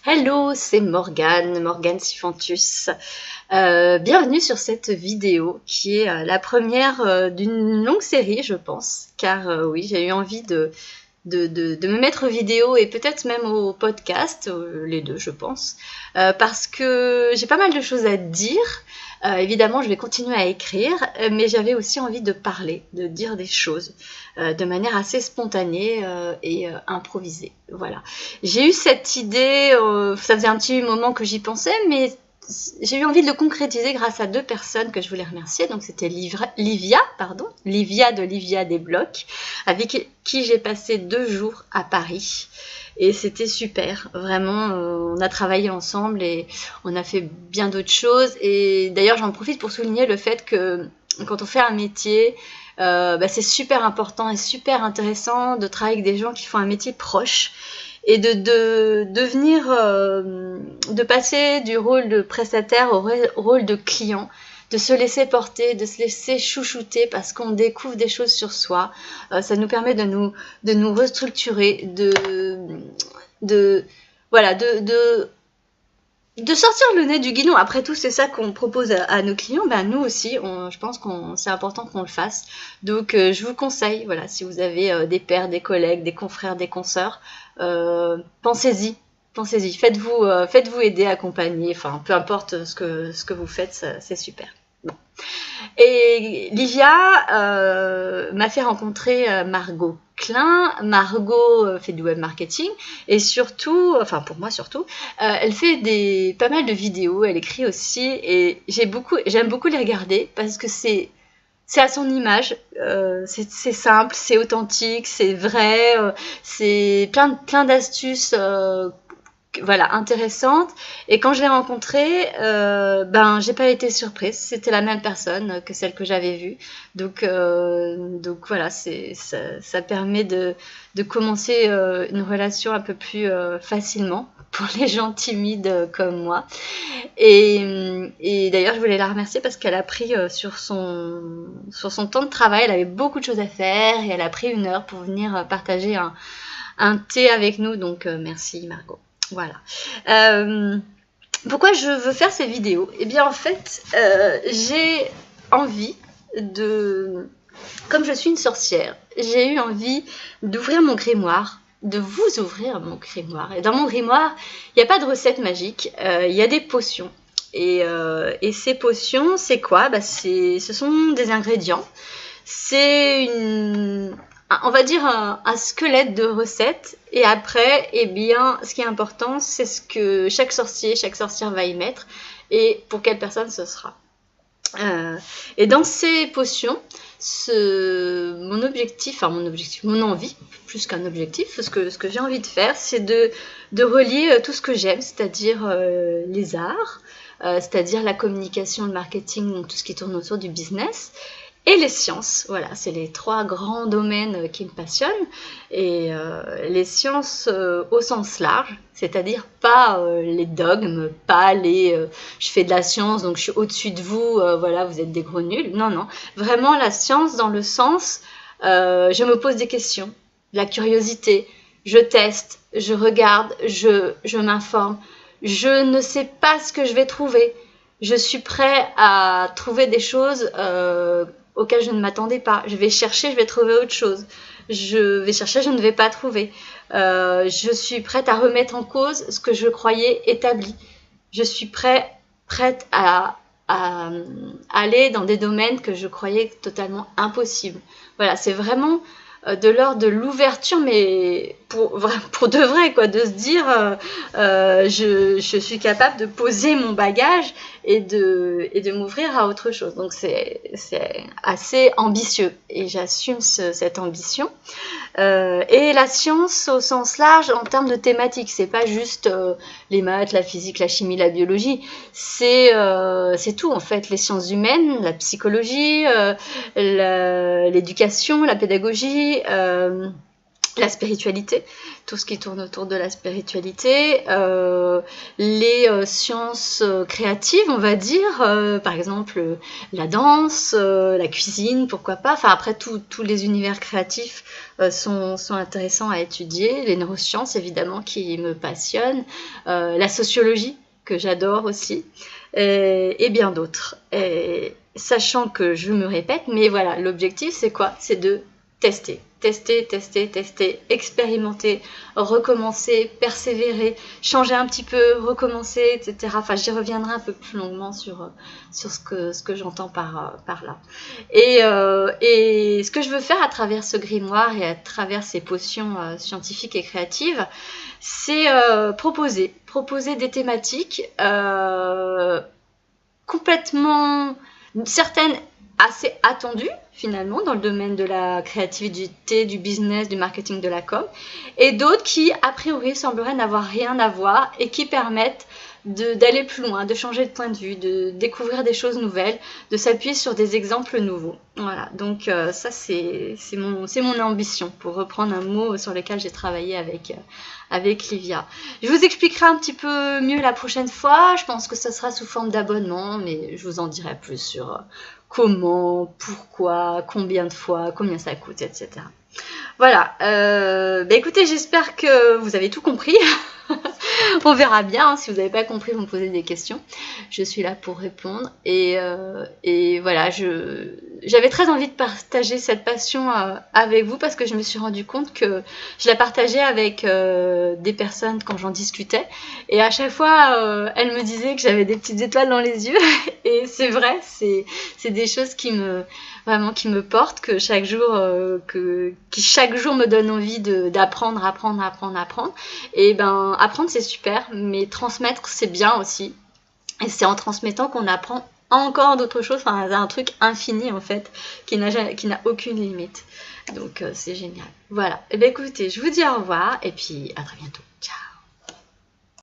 Hello, c'est Morgane Sifantus. Bienvenue sur cette vidéo qui est la première d'une longue série, je pense, car oui, j'ai eu envie de me mettre vidéo et peut-être même au podcast, les deux, je pense, parce que j'ai pas mal de choses à dire. Évidemment, je vais continuer à écrire, mais j'avais aussi envie de parler, de dire des choses de manière assez spontanée et improvisée. Voilà. J'ai eu cette idée, ça faisait un petit moment que j'y pensais, mais j'ai eu envie de le concrétiser grâce à deux personnes que je voulais remercier. Donc c'était Livia de Livia des Blocs, avec qui j'ai passé 2 jours à Paris. Et c'était super, vraiment, on a travaillé ensemble et on a fait bien d'autres choses. Et d'ailleurs, j'en profite pour souligner le fait que quand on fait un métier, c'est super important et super intéressant de travailler avec des gens qui font un métier proche et de passer du rôle de prestataire au rôle de client, de se laisser porter, de se laisser chouchouter parce qu'on découvre des choses sur soi. Ça nous permet de nous restructurer, de sortir le nez du guidon. Après tout, c'est ça qu'on propose à nos clients. Ben, nous aussi, je pense que c'est important qu'on le fasse. Donc, je vous conseille, voilà, si vous avez des pairs, des collègues, des confrères, des consoeurs, pensez-y. Faites-vous aider, accompagner, enfin, peu importe ce que vous faites, c'est super. Bon. Et Livia m'a fait rencontrer Margot Klein. Margot fait du web marketing et surtout, enfin pour moi surtout, elle fait pas mal de vidéos, elle écrit aussi et j'aime beaucoup les regarder parce que c'est à son image, c'est simple, c'est authentique, c'est vrai, c'est plein d'astuces voilà, intéressante. Et quand je l'ai rencontrée, j'ai pas été surprise. C'était la même personne que celle que j'avais vue. Donc voilà, ça permet de commencer une relation un peu plus facilement pour les gens timides comme moi. Et d'ailleurs, je voulais la remercier parce qu'elle a pris sur son temps de travail, elle avait beaucoup de choses à faire et elle a pris 1 heure pour venir partager un thé avec nous. Donc merci Margot. Voilà. Pourquoi je veux faire ces vidéos ? Eh bien, en fait, j'ai envie comme je suis une sorcière, j'ai eu envie d'ouvrir mon grimoire, de vous ouvrir mon grimoire. Et dans mon grimoire, il n'y a pas de recette magique, il y a des potions. Et ces potions, c'est quoi ? Ce sont des ingrédients. C'est on va dire un squelette de recettes. Et après, eh bien, ce qui est important, c'est ce que chaque sorcière va y mettre et pour quelle personne ce sera. Et dans ces potions, mon envie, plus qu'un objectif, ce que j'ai envie de faire, c'est de relier tout ce que j'aime, c'est-à-dire les arts, c'est-à-dire la communication, le marketing, donc tout ce qui tourne autour du business, et les sciences. Voilà, c'est les 3 grands domaines qui me passionnent. Et les sciences au sens large, c'est-à-dire pas les dogmes, pas je fais de la science donc je suis au-dessus de vous, voilà, vous êtes des gros nuls. Non, non, vraiment la science dans le sens, je me pose des questions, la curiosité, je teste, je regarde, je m'informe, je ne sais pas ce que je vais trouver. Je suis prêt à trouver des choses auxquelles je ne m'attendais pas. Je vais chercher, je vais trouver autre chose. Je vais chercher, je ne vais pas trouver. Je suis prête à remettre en cause ce que je croyais établi. Je suis prête à aller dans des domaines que je croyais totalement impossibles. Voilà, c'est vraiment de l'ordre de l'ouverture, mais pour de vrai, quoi, de se dire je suis capable de poser mon bagage et de m'ouvrir à autre chose. Donc c'est assez ambitieux et j'assume cette ambition. Et la science au sens large en termes de thématiques, c'est pas juste les maths, la physique, la chimie, la biologie, c'est tout en fait, les sciences humaines, la psychologie, l'éducation, la pédagogie, la spiritualité, tout ce qui tourne autour de la spiritualité, les sciences créatives, on va dire, par exemple la danse, la cuisine, pourquoi pas. Enfin, après, tous les univers créatifs sont intéressants à étudier. Les neurosciences, évidemment, qui me passionnent. La sociologie, que j'adore aussi. Et bien d'autres. Sachant que je me répète, mais voilà, l'objectif, c'est quoi? C'est de tester, expérimenter, recommencer, persévérer, changer un petit peu, recommencer, etc. Enfin, j'y reviendrai un peu plus longuement sur ce que j'entends par là. Et ce que je veux faire à travers ce grimoire et à travers ces potions scientifiques et créatives, c'est proposer des thématiques complètement, certaines assez attendues finalement dans le domaine de la créativité, du business, du marketing, de la com, et d'autres qui a priori sembleraient n'avoir rien à voir et qui permettent d'aller plus loin, de changer de point de vue, de découvrir des choses nouvelles, de s'appuyer sur des exemples nouveaux. Voilà, donc ça c'est mon ambition, pour reprendre un mot sur lequel j'ai travaillé avec Livia. Je vous expliquerai un petit peu mieux la prochaine fois, je pense que ça sera sous forme d'abonnement, mais je vous en dirai plus sur comment, pourquoi, combien de fois, combien ça coûte, etc. Voilà, écoutez, j'espère que vous avez tout compris. On verra bien, hein. Si vous n'avez pas compris, vous me posez des questions. Je suis là pour répondre. Et voilà, j'avais très envie de partager cette passion avec vous parce que je me suis rendu compte que je la partageais avec des personnes quand j'en discutais. Et à chaque fois, elles me disaient que j'avais des petites étoiles dans les yeux. Et c'est vrai, c'est des choses qui me portent, que chaque jour, qui chaque jour me donne envie d'apprendre, apprendre. Et ben, apprendre c'est super, mais transmettre c'est bien aussi. Et c'est en transmettant qu'on apprend encore d'autres choses, enfin un truc infini en fait, qui n'a aucune limite. Donc c'est génial. Voilà. Et bien écoutez, je vous dis au revoir et puis à très bientôt. Ciao.